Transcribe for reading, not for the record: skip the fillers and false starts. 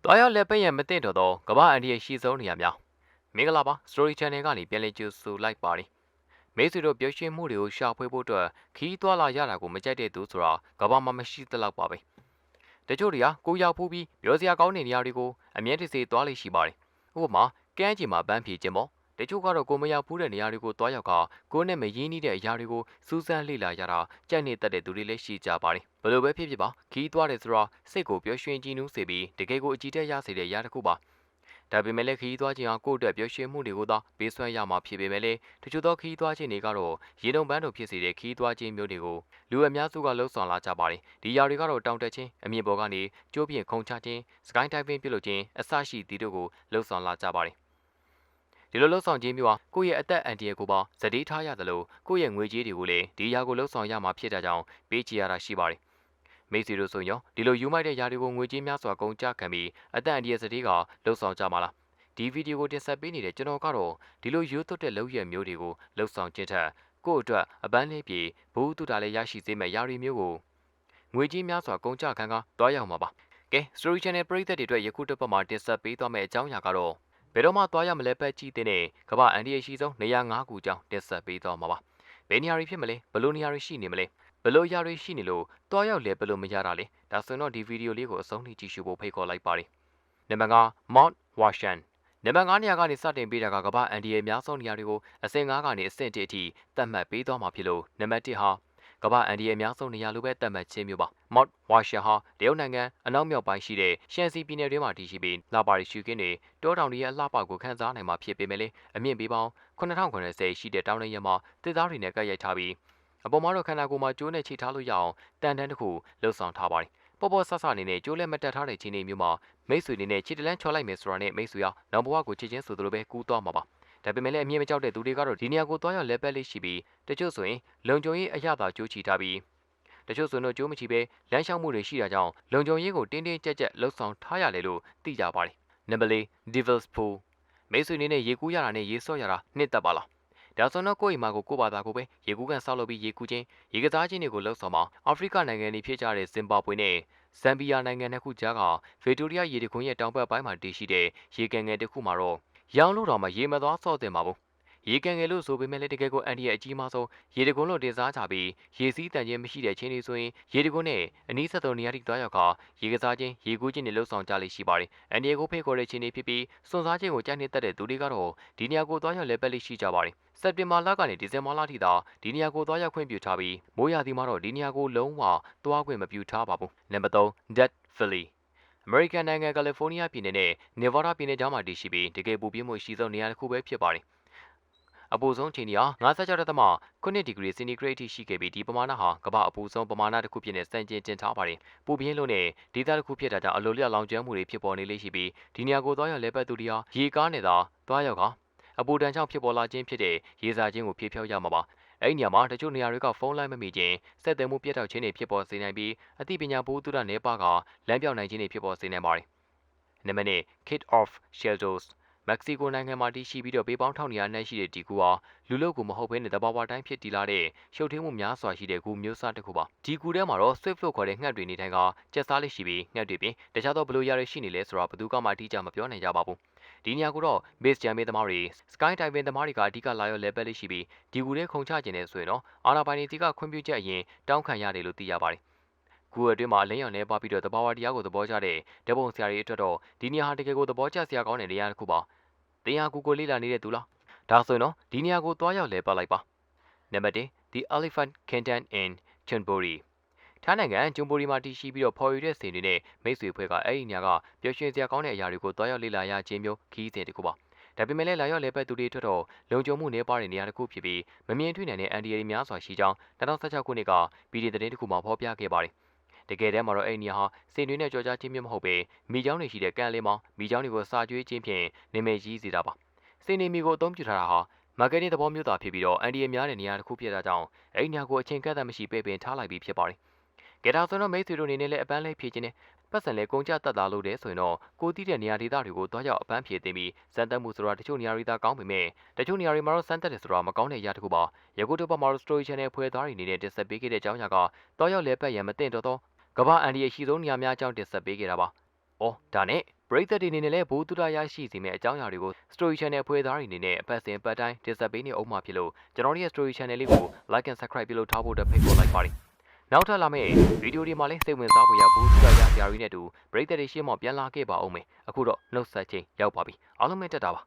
သွားရောက်လက်ပတ်ရန်မသင့်တော်သောကမ္ဘာအန်ဒီရဲ့ရှိဆုံးနေရာများမင်္ဂလာပါ Story Channel ကနေပြန်လည်ကြိုဆိုလိုက်ပါတယ်မိတ်ဆွေတို့ပျော်ရွှင်မှုတွေကိုရှာဖွေဖို့အတွက်ခီးသွွာလာရတာကိုမကြိုက်တဲ့သူဆိုတာကမ္ဘာမှာမရှိသလောက်ပါပဲတချို့တွေကကိုရောက်ဖူးပြီးပြောစရာကောင်းတဲ့နေရာတွေကိုအမြဲတစေသွားလိမ့်ရှိပါတယ်ဥပမာကမ်းခြေမှာပန်းဖြေခြင်းပေါ့တချို့ကတော့ကိုမရောက်ဖူးတဲ့နေရာတွေကိုသွားရောက်ကကိုနဲ့မရင်းနှီးတဲ့အရာတွေကိုစူးစမ်းလေ့လာရတာကြိုက်နေတတ်တဲ့သူတွေလည်းရှိကြပါတယ်ဘယ်လိုပဲဖြစ်ဖြစ်ပါခီးသွားတယ်ဆိုတော့စိတ်ကိုပျော်ရွှင်ကြည်နူးစေပြီးတကယ်ကိုအကြည့်တက်ရစေတဲ့အရာတစ်ခုပါဒါပေမဲ့လည်းခီးသွားခြင်းဟာကိုယ့်အတွက်ပျော်ရွှင်မှုတွေကိုသာပေးစွမ်းရမှာဖြစ်ပေမဲ့လည်းတချို့သောခီးသွားခြင်းတွေကတော့ရေတုံပန်းတို့ဖြစ်စေတဲ့ခီးသွားခြင်းမျိုးတွေကိုလူအများစုကလှုပ်ဆောင်လာကြပါတယ်ဒီຢာတွေကတော့တောင်တက်ခြင်းအမြင့်ပေါ်ကနေကျိုးပြင်းခုန်ချခြင်းစကိုင်းတိုင်းပင်ပြုတ်လို့ခြင်းအဆရှိသည်တို့ကိုလှုပ်ဆောင်လာကြပါတယ်ဒီလိုလှုပ်ဆောင်ခြင်းမျိုးဟာကိုယ့်ရဲ့အသက်အန္တရာယ်ကိုပါဇတိထားရသလိုကိုယ့်ရဲ့ငွေကြေးတွေကိုလည်းဒီຢာကိုလှုပ်ဆောင်ရမှာဖြစ်တဲ့ကြောင့်ပေးချရတာရှိပါတယ်မိတ်ဆွေတို့ဆိုရင်ဒီလိုယူမိုက်တဲ့ຢာတွေကိုငွေကြေးများစွာကုန်ကျခံပြီးအသက်အန္တရာယ်စတိကလှုပ်ဆောင်ကြမှာလားဒီဗီဒီယိုကိုတင်ဆက်ပေးနေတဲ့ကျွန်တော်ကတော့ဒီလိုရိုးသွတ်တဲ့လုပ်ရမျိုးတွေကိုလှုပ်ဆောင်ခြင်းထက်ကိုယ့်အတွက်အပန်းလေးပြေဘူးတုတာလည်းရရှိစေမဲ့ຢာရီမျိုးကိုငွေကြေးများစွာကုန်ကျခံကတွားရောက်မှာပါကဲ Story Channel ပရိသတ်တွေအတွက်ယခုတစ်ပတ်မှာတင်ဆက်ပေးသွားမယ့်အကြောင်းအရာကတော့ဘယ်တော့မှတွားရမလဲပဲကြည့်တဲ့ကမ္ဘာအန်ဒီရဲ့ရှိဆုံးနေရာ၅ခုကြောင်းတင်ဆက်ပေးသွားမှာပါဘယ်နေရာတွေဖြစ်မလဲဘယ်လိုနေရာတွေရှိနေမလဲဘယ်လိုຢာတွေရှိနေလို့တွားရောက်လဲဘယ်လိုမရတာလဲဒါဆိုတော့ဒီဗီဒီယိုလေးကိုအဆုံးထိကြည့်ရှုဖို့ဖိတ်ခေါ်လိုက်ပါတယ်နံပါတ်5 Mount Washingtonနံပါတ်9နေရာကနေစတင်ပေးတာကကမ္ဘာအန်ဒီရဲ့အများဆုံးနေရာတွေကိုအဆင့်9ကနေအဆင့်1အထိသတ်မှတ်ပေးသွားမှာဖြစ်လို့နံပါတ်1ဟာကမ္ဘာအန်ဒီရဲ့အများဆုံးနေရာလိုပဲသတ်မှတ်ခြင်းမျိုးပါ Mount Washington ဟာတရုတ်နိုင်ငံအနောက်မြောက်ပိုင်းရှိတဲ့ရှန်စီပြည်နယ်တွင်းမှာတည်ရှိပြီးလာပါရီရှုခင်းတွေတောတောင်တွေရဲ့အလှပကိုခန်းစားနိုင်မှာဖြစ်ပေမဲ့လည်းအမြင့်ပေပေါင်း9090ရှိတဲ့တောင်တန်းရမှာတစ်သားတွေနဲ့ကပ်ရိုက်ထားပြီးအပေါ်မှာတော့ခန္ဓာကိုယ်မှာကျိုးနဲ့ချိထားလို့ရအောင်တန်တန်းတစ်ခုလှုပ်ဆောင်ထားပါတယ်ပေါ်ပေါ်ဆဆအနေနဲ့ကျိုးလက်မတက်ထားတဲ့ချင်းတွေမျိုးမှာမိတ်ဆွေတွေနဲ့ခြေတလန်းချော်လိုက်မယ်ဆိုတာနဲ့မိတ်ဆွေဟာနောက်ဘဝကိုချစ်ချင်းဆိုသလိုပဲကူးသွားမှာပါဒါပေမဲ့လည်းအမြင်မကြောက်တဲ့သူတွေကတော့ဒီနေရာကိုသွားရောက်လဲပတ်လေးရှိပြီးတချို့ဆိုရင်လုံခြုံရေးအရသာကြိုးချီထားပြီးတချို့ဆိုတော့ကြိုးမချီပဲလမ်းလျှောက်မှုတွေရှိတာကြောင့်လုံခြုံရေးကိုတင်းတင်းကြပ်ကြပ်လှုပ်ဆောင်ထားရလေလို့သိကြပါတယ်နံပါတ်၄ Devil's Pool မိတ်ဆွေနေနဲ့ရေကူးရတာနဲ့ရေဆော့ရတာနှစ်သက်ပါလားဒါဆိုတော့ကိုယ့်အိမ်မှာကိုဘာသာကိုပဲရေကူးကန်ဆောက်လုပ်ပြီးရေကူးခြင်းရေကစားခြင်းတွေကိုလှုပ်ဆောင်မှာအာဖရိကနိုင်ငံတွေဖြစ်ကြတဲ့ဇင်ဘာဘွေနဲ့ဇမ်ဘီယာနိုင်ငံနှစ်ခုကြားကဗီတိုရီးယားရေတခွန်းရဲ့တောင်ဘက်ပိုင်းမှာတည်ရှိတဲ့ရေကန်ငယ်တစ်ခုမှာတော့ရောင်လို့တော်မှာရေမသွားဆော့တင်ပါဘူးရေကန်ငယ်လို့ဆိုပေမဲ့လည်းတကယ်ကိုအန်ဒီရဲ့အကြီးမားဆုံးရေတခွန်းလို့တင်စားကြပြီးရေစည်းတန်ခြင်းမရှိတဲ့ချင်းတွေဆိုရင်ရေတခွန်းနဲ့အနီးဆက်သောနေရာထိသွားရောက်ခါရေကစားခြင်းရေကူးခြင်းတွေလှုပ်ဆောင်ကြလိမ့်ရှိပါတယ်အန်ဒီကိုဖိတ်ခေါ်တဲ့ချင်းတွေဖြစ်ပြီးစွန့်စားခြင်းကိုကြိုက်နေတတ်တဲ့သူတွေကတော့ဒီနေရာကိုသွားရောက်လဲပတ်လိရှိကြပါတယ်စက်တင်ဘာလကနေဒီဇင်ဘာလထိသာဒီနေရာကိုသွားရောက်ခွင့်ပြုထားပြီးမိုးရာသီမှာတော့ဒီနေရာကိုလုံးဝသွားခွင့်မပြုထားပါဘူးနံပါတ်3 Death Valley အမေရိကန်နိုင်ငံကယ်လီဖိုးနီးယားပြည်နယ်နဲ့နေဗားဒါးပြည်နယ်ကြားမှာတည်ရှိပြီးတကယ်ပူပြင်းမှုရှိဆုံးနေရာတစ်ခုပဲဖြစ်ပါတယ်အပူဆုံးချိန်ဟာ56.9 ဒီဂရီစင်တီဂရိတ်ထိရှိခဲ့ပြီးဒီပမာဏဟာကမ္ဘာအပူဆုံးပမာဏတစ်ခုဖြစ်နေစံကျင်တင်ထားပါတယ်။ပူပြင်းလို့နဲ့ဒေသတစ်ခုဖြစ်တာကြောင့်အလိုလျောက်လောင်ကျွမ်းမှုတွေဖြစ်ပေါ်နေလေရှိပြီးဒီနေရာကိုသွားရောက်လဲပတ်သူတွေဟာရေကားနဲ့သာသွားရောက်ကအပူဒဏ်ကြောင့်ဖြစ်ပေါ်လာခြင်းဖြစ်တဲ့ရေစာခြင်းကိုဖြေဖြောက်ရမှာပါ။အဲ့ဒီနေရာမှာတချို့နေရာတွေကဖုန်းလိုင်းမမိခြင်းစက်သွယ်မှုပြတ်တောက်ခြင်းတွေဖြစ်ပေါ်စေနိုင်ပြီးအသိပညာဘူးတုဒနေပါကလမ်းပြောင်းနိုင်ခြင်းတွေဖြစ်ပေါ်စေနိုင်ပါတယ်။နံပါတ်1 Kid of Sheltersမက္ကဆီကိုနိုင်ငံမှာတည်ရှိပြီးတော့ပေပေါင်း1200နဲ့ရှိတဲ့ဒီကူဟာလူလုတ်ကူမဟုတ်ဘဲနဲ့တဘာဝတိုင်းဖြစ်တည်လာတဲ့ရှုပ်ထွေးမှုများစွာရှိတဲ့ဂူမျိုးစားတစ်ခုပါဒီကူထဲမှာတော့ Swift လို့ခေါ်တဲ့ငှက်တွေနေထိုင်ကကျက်စားလေးရှိပြီးငှက်တွေပြင်တခြားသောဘလိုရာတွေရှိနေလဲဆိုတာဘယ်သူကမှအတိအကျမပြောနိုင်ကြပါဘူးဒီနေရာကတော့ base ဂျမ်မေးသမားတွေ Sky Diving သမားတွေကအဓိကလာရောက်လဲပတ်လေးရှိပြီးဒီကူထဲခုန်ချခြင်းနဲ့ဆိုရင်တော့အာနာပိုင်တွေကခွင့်ပြုချက်အရင်တောင်းခံရတယ်လို့သိရပါတယ်ကူအတွင်းမှာအလင်းရောင်နေပါပြီးတော့တဘာဝတရားကိုသဘောကျတဲ့ဓပုံဆရာတွေအတွက်တော့ဒီနေရာဟာတကယ်ကိုသဘောကျစရာကောင်းတဲ့နေရာတစ်ခုပါတင်ဟာကူကိုလေ့လာနေတဲ့သူလားဒါဆိုရင်တော့ဒီနေရာကိုသွားရောက်လဲပတ်လိုက်ပါနံပါတ်1 The Elephant Kingdom in Chonburi ထိုင်းနိုင်ငံဂျွန်ဘူရီမှာတည်ရှိပြီးတော့ဖော်ယူတဲ့စင်တွေနဲ့မိတ်ဆွေဖွဲ့ကအဲ့ဒီနေရာကပျော်ရွှင်စရာကောင်းတဲ့အရာတွေကိုသွားရောက်လေ့လာရခြင်းမျိုးခီးစဉ်တစ်ခုပါဒါပေမဲ့လည်းလာရောက်လဲပတ်သူတွေအတွက်တော့လုံခြုံမှုနေပါတဲ့နေရာတစ်ခုဖြစ်ပြီးမမြင်တွေ့နိုင်တဲ့အန်ဒီရီများစွာရှိကြောင်း2016ခုနှစ်ကပြည်တွင်းသတင်းတစ်ခုမှာဖော်ပြခဲ့ပါတယ်တကယ်တမ်းမှာတော့အဲ့ဒီနေရာဟာစင်တွေနဲ့ကြော်ကြားခြင်းမျိုးမဟုတ်ပဲမိချောင်းတွေရှိတဲ့ကန်လေးမောင်မိချောင်းတွေကိုစာကျွေးခြင်းဖြင့်နာမည်ကြီးစေတာပါစင်နေမီကိုအသုံးပြုထားတာဟာမာကတ်တင်းသဘောမျိုးသာဖြစ်ပြီးတော့အန်ဒီရများတဲ့နေရာတစ်ခုဖြစ်တာကြောင့်အဲ့ဒီနေရာကိုအချိန်ကန့်သတ်မရှိပဲပင်ထားလိုက်ပြီးဖြစ်ပါတယ်။ကဲဒါဆိုတော့မိတ်ဆွေတို့အနေနဲ့လည်းအပန်းလေးဖြည့်ခြင်းနဲ့ပတ်စံလေးကုန်ကြတတ်တာလို့တဲ့ဆိုရင်တော့ကိုတီးတဲ့နေရာဒေသတွေကိုတွားရောက်အပန်းဖြည့်သိမ်းပြီးစမ်းသပ်မှုဆိုတာတချို့နေရာတွေသာကောင်းပေမဲ့တချို့နေရာတွေမှာတော့စမ်းသပ်တယ်ဆိုတာမကောင်းတဲ့အရာတစ်ခုပါ။ယခုတို့ဘက်မှာတော့ Story Channel ဖွဲ့သားတွေအနေနဲ့တင်ဆက်ပေးခဲ့တဲ့အကြောင်းအရာကတွားရောက်လဲပတ်ရန်မသင့်တော်သောကမ္ဘာအန်ဒီရဲ့ရှိဆုံးနေရာများအကြောင်းတင်ဆက်ပေးခဲ့တာပါ။အော်ဒါနဲ့ပ ပရိသတ်တွေအနေနဲ့လည်းဘိုးတူတာရရှိစီမဲ့အကြောင်းအရာတွေကို Story Channel အဖွဲ့သားတွေအနေနဲ့အပတ်စဉ်ပတ်တိုင်းတင်ဆက်ပေးနေအောင်မှာဖြစ်လို့ကျွန်တော်တို့ရဲ့ Story Channel လေးကို Like and Subscribe ပြုလုပ်ထားဖို့ဖိတ်ခေါ်လိုက်ပါတယ်နောက်ထပ်လာမယ့်ဗီဒီယိုတွေမှာလည်းစိတ်ဝင်စားဖို့ရဘိုးတူတာရဆရာတွေနဲ့တူပရိသတ်တွေရှေ့မှပြန်လာခဲ့ပါအောင်မယ်အခုတော့နှုတ်ဆက်ချိန်ရောက်ပါပြီအားလုံးပဲတက်တာပါ